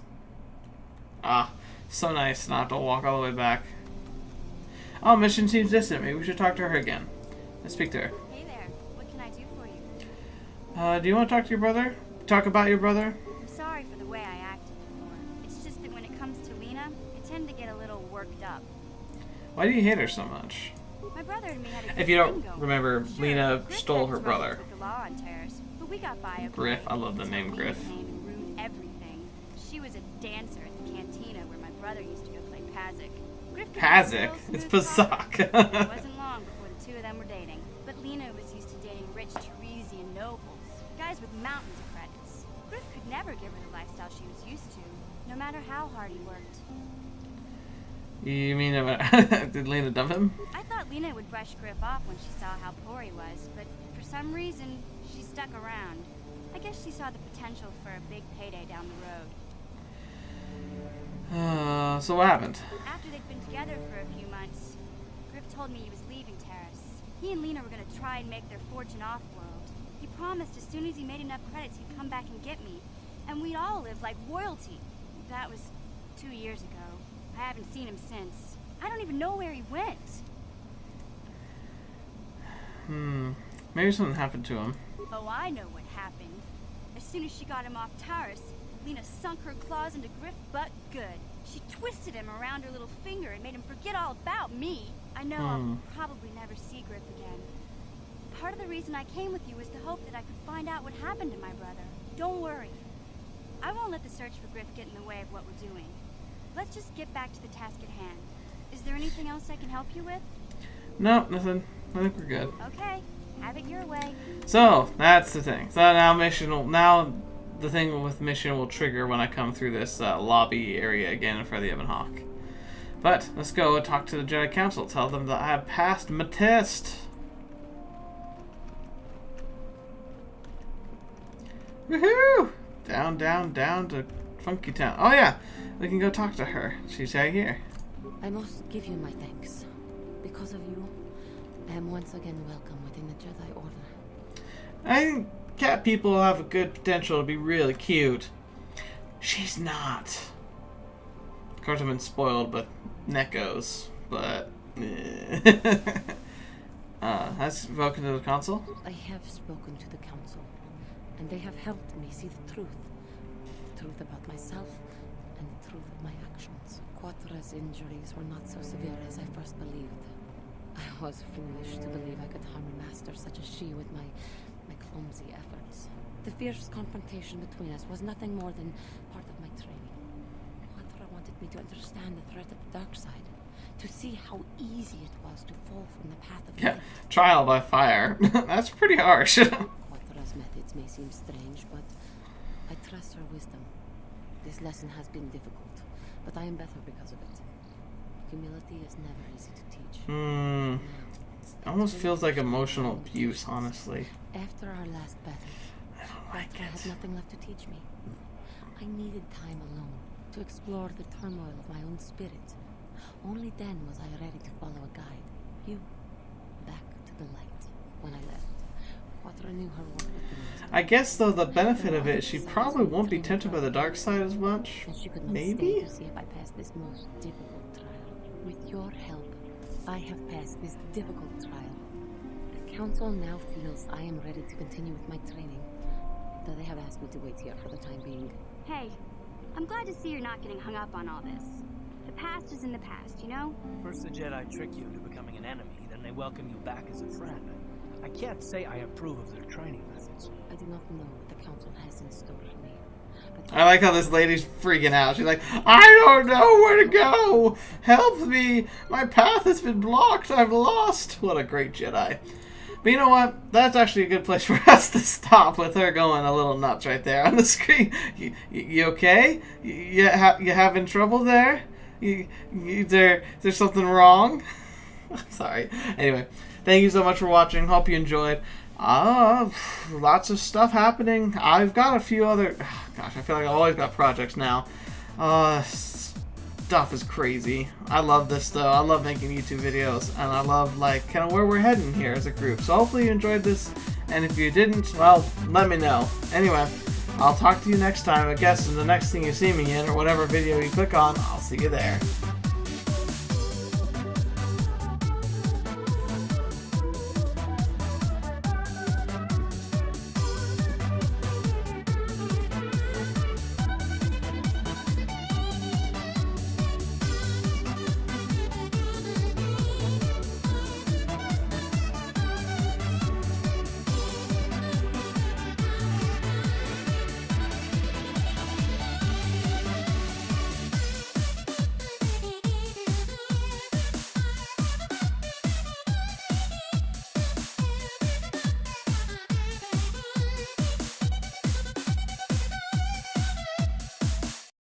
Ah, so nice not have to walk all the way back. Oh, mission seems distant. Maybe we should talk to her again. Let's speak to her. Hey there. What can I do for you? Do you want to talk to your brother? Talk about your brother? I'm sorry for the way I acted before. It's just that when it comes to Lena, I tend to get a little worked up. Why do you hate her so much? My brother and me had a good If you don't thing going. remember, Sure, Lena Griff stole had her troubles brother. with the law on Terrace, but we got by okay. Griff, I love the Until name Lena Griff. came and ruined everything. She was a dancer at the cantina where my brother used to go play Pazik. Griff could have a Pazik? real It's smooth talker. Pazak. It wasn't long before the two of them were dating. But Lena was used to dating rich Teresian nobles, guys with mountains of credits. Griff could never give her the lifestyle she was used to, no matter how hard he worked. You mean, did Lena dump him? I thought Lena would brush Griff off when she saw how poor he was, but for some reason, she stuck around. I guess she saw the potential for a big payday down the road. So what happened? After they'd been together for a few months, Griff told me he was leaving Terrace. He and Lena were going to try and make their fortune off-world. He promised as soon as he made enough credits, he'd come back and get me. And we'd all live like royalty. That was 2 years ago. I haven't seen him since. I don't even know where he went. Maybe something happened to him. Oh, I know what happened. As soon as she got him off Taurus, Lena sunk her claws into Griff butt good. She twisted him around her little finger and made him forget all about me. I know I'll probably never see Griff again. Part of the reason I came with you was the hope that I could find out what happened to my brother. Don't worry. I won't let the search for Griff get in the way of what we're doing. Let's just get back to the task at hand. Is there anything else I can help you with? No, nothing. I think we're good. Okay, have it your way. So, that's the thing. So now the thing with mission will trigger when I come through this lobby area again for the Ebon Hawk. But, let's go and talk to the Jedi Council. Tell them that I have passed my test. Woohoo! Down, down, down to Funky Town. Oh yeah, we can go talk to her. She's right here. I must give you my thanks. Because of you, I am once again welcome within the Jedi Order. I think cat people have a good potential to be really cute. She's not. Of course, I've been spoiled with Nekos, but Has spoken to the council? I have spoken to the council, and they have helped me see the truth. The truth about myself, and the truth of my actions. Quatra's injuries were not so severe as I first believed. I was foolish to believe I could harm a master such as she with my clumsy efforts. The fierce confrontation between us was nothing more than part of my training. Quatra wanted me to understand the threat of the dark side, to see how easy it was to fall from the path of light. Trial by fire. That's pretty harsh. Quatra's methods may seem strange, but I trust her wisdom. This lesson has been difficult, but I am better because of it. Humility is never easy to teach. It almost feels like emotional abuse, honestly. After our last battle, I had nothing left to teach me. I needed time alone to explore the turmoil of my own spirit. Only then was I ready to follow a guide. You, back to the light. When I left, Quatra knew her work with the I guess, though, the benefit of it, she probably won't be tempted by the dark side as much. Maybe? To see if I pass this most difficult trial. With your help, I have passed this difficult trial. The council now feels I am ready to continue with my training, though they have asked me to wait here for the time being. Hey, I'm glad to see you're not getting hung up on all this. The past is in the past, you know? First the Jedi trick you into becoming an enemy, then they welcome you back as a friend. I can't say I approve of their training methods. I do not know what the council has in store for me. I like how this lady's freaking out. She's like, I don't know where to go! Help me! My path has been blocked! I'm lost! What a great Jedi. But you know what? That's actually a good place for us to stop with her going a little nuts right there on the screen. You okay? You having trouble there? Is there something wrong? Sorry. Anyway, thank you so much for watching. Hope you enjoyed. Lots of stuff happening. I've got a few other... Gosh, I feel like I've always got projects now. Stuff is crazy. I love this, though. I love making YouTube videos, and I love, like, kind of where we're heading here as a group. So hopefully you enjoyed this, and if you didn't, well, let me know. Anyway, I'll talk to you next time. I guess in the next thing you see me in, or whatever video you click on, I'll see you there.